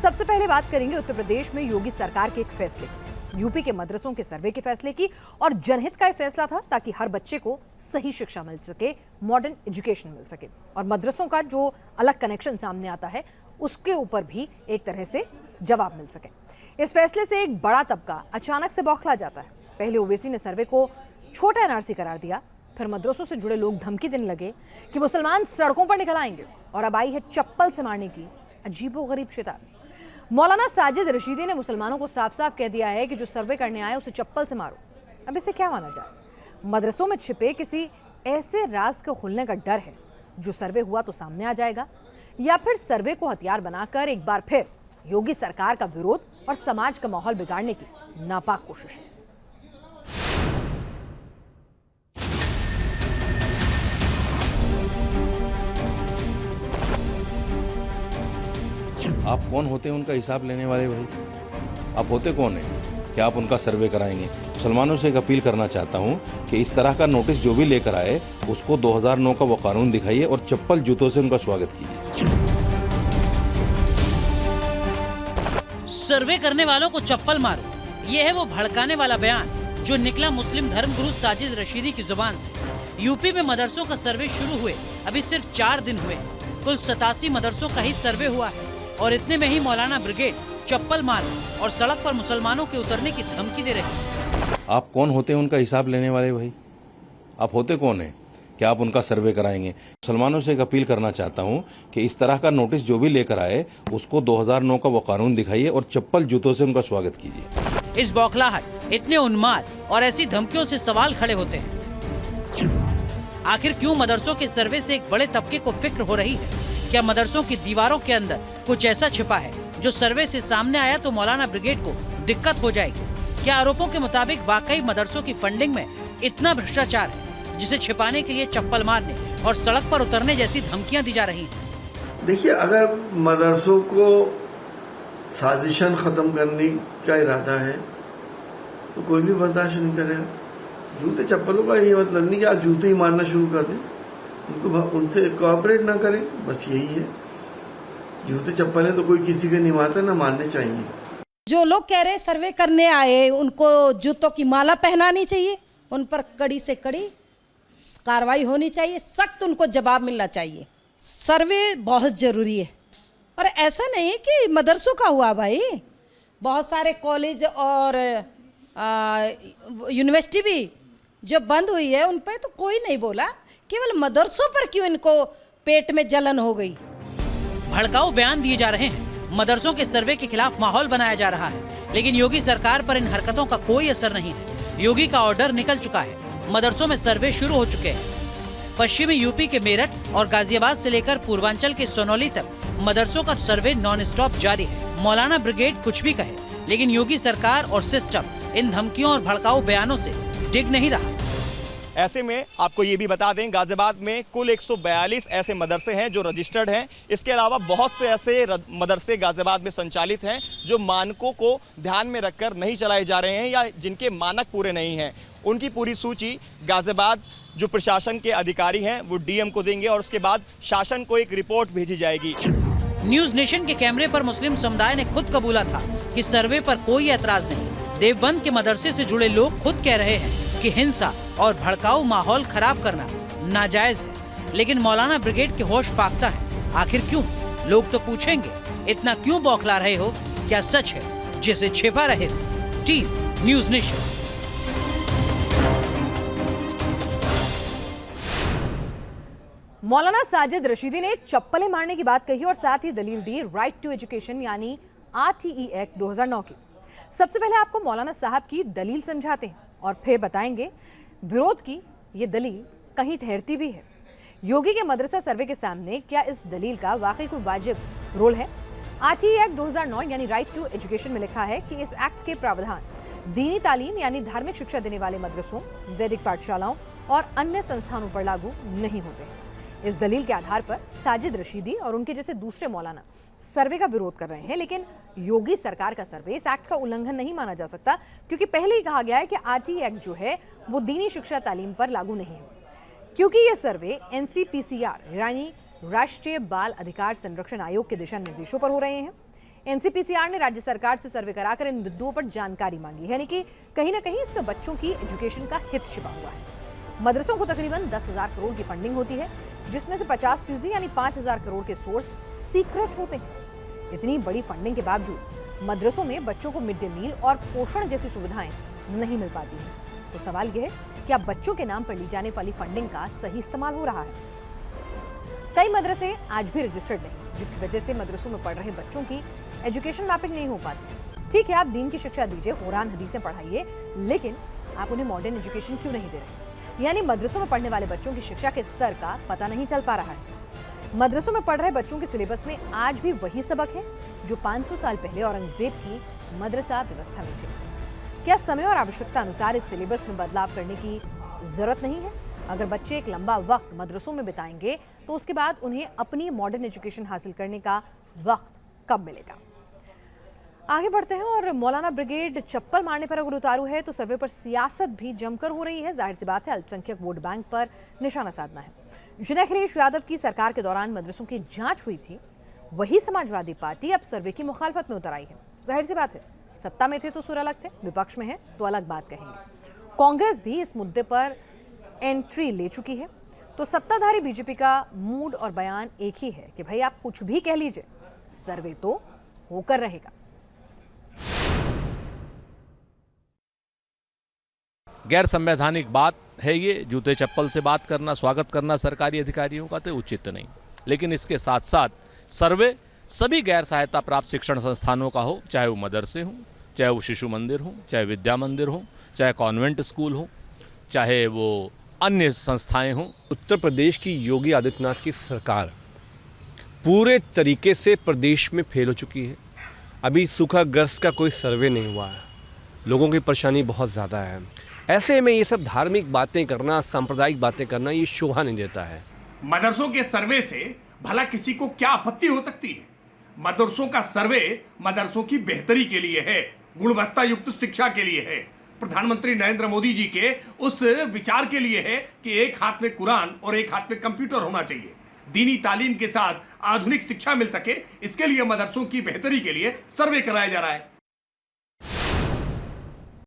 सबसे पहले बात करेंगे उत्तर प्रदेश में योगी सरकार के एक फैसले की, यूपी के मदरसों के सर्वे के फैसले की। और जनहित का यह फैसला था ताकि हर बच्चे को सही शिक्षा मिल सके, मॉडर्न एजुकेशन मिल सके। और मदरसों का जो अलग कनेक्शन सामने आता है उसके ऊपर भी एक तरह से जवाब मिल सके। इस फैसले से एक बड़ा तबका अचानक से बौखला जाता है। पहले ओवैसी ने सर्वे को छोटा एनआरसी करार दिया, फिर मदरसों से जुड़े लोग धमकी देने लगे कि मुसलमान सड़कों पर निकल आएंगे, और अब आई है चप्पल से मारने की अजीबोगरीब चेतावनी। मौलाना साजिद रशीदी ने मुसलमानों को साफ साफ कह दिया है कि जो सर्वे करने आए उसे चप्पल से मारो। अब इसे क्या माना जाए? मदरसों में छिपे किसी ऐसे राज के खुलने का डर है जो सर्वे हुआ तो सामने आ जाएगा, या फिर सर्वे को हथियार बनाकर एक बार फिर योगी सरकार का विरोध और समाज का माहौल बिगाड़ने की नापाक कोशिश है। आप कौन होते हैं उनका हिसाब लेने वाले भाई? आप होते कौन हैं? क्या आप उनका सर्वे कराएंगे? मुसलमानों से एक अपील करना चाहता हूं कि इस तरह का नोटिस जो भी लेकर आए उसको 2009 का वो कानून दिखाइए और चप्पल जूतों से उनका स्वागत कीजिए। सर्वे करने वालों को चप्पल मारो, ये है वो भड़काने वाला बयान जो निकला मुस्लिम धर्मगुरु साजिद रशीदी की जुबान से। यूपी में मदरसों का सर्वे शुरू हुए अभी सिर्फ 4 दिन हुए। कुल 87 मदरसों का ही सर्वे हुआ है, और इतने में ही मौलाना ब्रिगेड चप्पल मार और सड़क पर मुसलमानों के उतरने की धमकी दे रहे हैं। आप कौन होते हैं उनका हिसाब लेने वाले भाई? आप होते कौन हैं? क्या आप उनका सर्वे कराएंगे? मुसलमानों से एक अपील करना चाहता हूं कि इस तरह का नोटिस जो भी लेकर आए उसको 2009 का वो कानून दिखाइए और चप्पल जूतों से उनका स्वागत कीजिए। इस बौखलाहट, इतने उन्माद और ऐसी धमकियों से सवाल खड़े होते हैं। आखिर क्यों मदरसों के सर्वे से एक बड़े तबके को फिक्र हो रही है? क्या मदरसों की दीवारों के अंदर कुछ ऐसा छिपा है जो सर्वे से सामने आया तो मौलाना ब्रिगेड को दिक्कत हो जाएगी? क्या आरोपों के मुताबिक वाकई मदरसों की फंडिंग में इतना भ्रष्टाचार है जिसे छिपाने के लिए चप्पल मारने और सड़क पर उतरने जैसी धमकियां दी जा रही हैं? देखिए, अगर मदरसों को साजिशन खत्म करने का इरादा है तो कोई भी बर्दाश्त नहीं करेगा। जूते चप्पलों का ये मतलब नहीं कि आप जूते ही मारना शुरू कर दें, उनसे कोऑपरेट ना करें, बस यही है। जूते चप्पलें तो कोई किसी के नहीं मारता, ना मारने चाहिए। जो लोग कह रहे सर्वे करने आए उनको जूतों की माला पहनानी चाहिए, उन पर कड़ी से कड़ी कार्रवाई होनी चाहिए, सख्त उनको जवाब मिलना चाहिए। सर्वे बहुत ज़रूरी है, और ऐसा नहीं कि मदरसों का हुआ भाई, बहुत सारे कॉलेज और यूनिवर्सिटी भी जो बंद हुई है उन पर तो कोई नहीं बोला, केवल मदरसों पर क्यों इनको पेट में जलन हो गई। भड़काऊ बयान दिए जा रहे हैं, मदरसों के सर्वे के खिलाफ माहौल बनाया जा रहा है, लेकिन योगी सरकार पर इन हरकतों का कोई असर नहीं है। योगी का ऑर्डर निकल चुका है, मदरसों में सर्वे शुरू हो चुके हैं। पश्चिमी यूपी के मेरठ और गाजियाबाद से लेकर पूर्वांचल के सोनौली तक मदरसों का सर्वे नॉन स्टॉप जारी है। मौलाना ब्रिगेड कुछ भी कहे, लेकिन योगी सरकार और सिस्टम इन धमकियों और भड़काऊ बयानों से डिग नहीं रहा। ऐसे में आपको ये भी बता दें, गाजियाबाद में कुल 142 ऐसे मदरसे हैं जो रजिस्टर्ड हैं। इसके अलावा बहुत से ऐसे मदरसे गाजियाबाद में संचालित हैं जो मानकों को ध्यान में रखकर नहीं चलाए जा रहे हैं या जिनके मानक पूरे नहीं हैं। उनकी पूरी सूची गाजियाबाद जो प्रशासन के अधिकारी हैं वो डीएम को देंगे, और उसके बाद शासन को एक रिपोर्ट भेजी जाएगी। न्यूज नेशन के कैमरे पर मुस्लिम समुदाय ने खुद कबूला था कि सर्वे पर कोई एतराज नहीं। देवबंद के मदरसे से जुड़े लोग खुद कह रहे हैं कि हिंसा और भड़काऊ माहौल खराब करना नाजायज है, लेकिन मौलाना ब्रिगेड के होश फाख्ता है। आखिर क्यों? लोग तो पूछेंगे, इतना क्यों बौखला रहे हो? क्या सच है जिसे छिपा रहे हो? Team news nation. मौलाना साजिद रशीदी ने चप्पलें मारने की बात कही और साथ ही दलील दी राइट टू एजुकेशन यानी RTE एक्ट 2009 की। सबसे पहले आपको मौलाना साहब की दलील समझाते हैं और फिर बताएंगे विरोध की ये दलील कहीं ठहरती भी है। योगी के मदरसा सर्वे के सामने क्या इस दलील का वाकई कोई वाजिब रोल है? RTE एक्ट 2009 यानी राइट टू एजुकेशन में लिखा है कि इस एक्ट के प्रावधान दीनी तालीम यानी धार्मिक शिक्षा देने वाले मदरसों, वैदिक पाठशालाओं और अन्य संस्थानों पर लागू नहीं होते हैं। इस दलील के आधार पर साजिद रशीदी और उनके जैसे दूसरे मौलाना सर्वे का विरोध कर रहे हैं, लेकिन योगी सरकार का सर्वे इस एक्ट का उल्लंघन नहीं माना जा सकता, क्योंकि पहले ही कहा गया है कि RTE एक्ट जो है वो दीनी शिक्षा तालीम पर लागू नहीं है, क्योंकि ये सर्वे NCPCR यानी राष्ट्रीय बाल अधिकार संरक्षण आयोग के दिशा निर्देशों पर हो रहे हैं। एनसीपीसीआर ने राज्य सरकार से सर्वे कराकर इन बिंदुओं पर जानकारी मांगी है, यानी कि कहीं ना कहीं इसमें बच्चों की एजुकेशन का हित छिपा हुआ है। मदरसों को तकरीबन 10,000 करोड़ की फंडिंग होती है, जिसमें से 50% यानी 5,000 करोड़ के सोर्स सीक्रेट होते हैं। इतनी बड़ी फंडिंग के बावजूद मदरसों में बच्चों को मिड डे मील और पोषण जैसी सुविधाएं नहीं मिल पाती हैं। तो सवाल यह है कि अब बच्चों के नाम पर ली जाने वाली फंडिंग का सही इस्तेमाल हो रहा है। कई मदरसे आज भी रजिस्टर्ड नहीं, जिसकी वजह से मदरसों में पढ़ रहे बच्चों की एजुकेशन मैपिंग नहीं हो पाती। ठीक है, आप दीन की शिक्षा दीजिए, कुरान हदीसें पढ़ाइए, लेकिन आप उन्हें मॉडर्न एजुकेशन क्यों नहीं दे रहे? यानी मदरसों में पढ़ने वाले बच्चों की शिक्षा के स्तर का पता नहीं चल पा रहा है। मदरसों में पढ़ रहे बच्चों के सिलेबस में आज भी वही सबक है जो 500 साल पहले औरंगजेब की मदरसा व्यवस्था में थे। क्या समय और आवश्यकता अनुसार इस सिलेबस में बदलाव करने की जरूरत नहीं है? अगर बच्चे एक लंबा वक्त मदरसों में बिताएंगे तो उसके बाद उन्हें अपनी मॉडर्न एजुकेशन हासिल करने का वक्त कब मिलेगा? आगे बढ़ते हैं और मौलाना ब्रिगेड चप्पल मारने पर अगर उतारू है तो सर्वे पर सियासत भी जमकर हो रही है। जाहिर सी बात है, अल्पसंख्यक वोट बैंक पर निशाना साधना है। जिन अखिलेश यादव की सरकार के दौरान मदरसों की जांच हुई थी, वही समाजवादी पार्टी अब सर्वे की मुखालफत में उतर आई है। जाहिर सी बात है, सत्ता में थे तो सुर अलग थे, विपक्ष में है तो अलग बात कहेंगे। कांग्रेस भी इस मुद्दे पर एंट्री ले चुकी है। तो सत्ताधारी बीजेपी का मूड और बयान एक ही है कि भाई आप कुछ भी कह लीजिए, सर्वे तो होकर रहेगा। गैर संवैधानिक बात है ये। जूते चप्पल से बात करना, स्वागत करना सरकारी अधिकारियों का तो उचित नहीं। लेकिन इसके साथ साथ सर्वे सभी गैर सहायता प्राप्त शिक्षण संस्थानों का हो, चाहे वो मदरसे हों, चाहे वो शिशु मंदिर हों, चाहे विद्या मंदिर हों, चाहे कॉन्वेंट स्कूल हो, चाहे वो अन्य संस्थाएं हों। उत्तर प्रदेश की योगी आदित्यनाथ की सरकार पूरे तरीके से प्रदेश में फेल हो चुकी है। अभी सूखाग्रस्त का कोई सर्वे नहीं हुआ है, लोगों की परेशानी बहुत ज़्यादा है। ऐसे में ये सब धार्मिक बातें करना, सांप्रदायिक बातें करना, ये शोभा नहीं देता है। मदरसों के सर्वे से भला किसी को क्या आपत्ति हो सकती है? मदरसों का सर्वे मदरसों की बेहतरी के लिए है, गुणवत्ता युक्त शिक्षा के लिए है, प्रधानमंत्री नरेंद्र मोदी जी के उस विचार के लिए है कि एक हाथ में कुरान और एक हाथ में कंप्यूटर होना चाहिए, दीनी तालीम के साथ आधुनिक शिक्षा मिल सके। इसके लिए मदरसों की बेहतरी के लिए सर्वे कराया जा रहा है।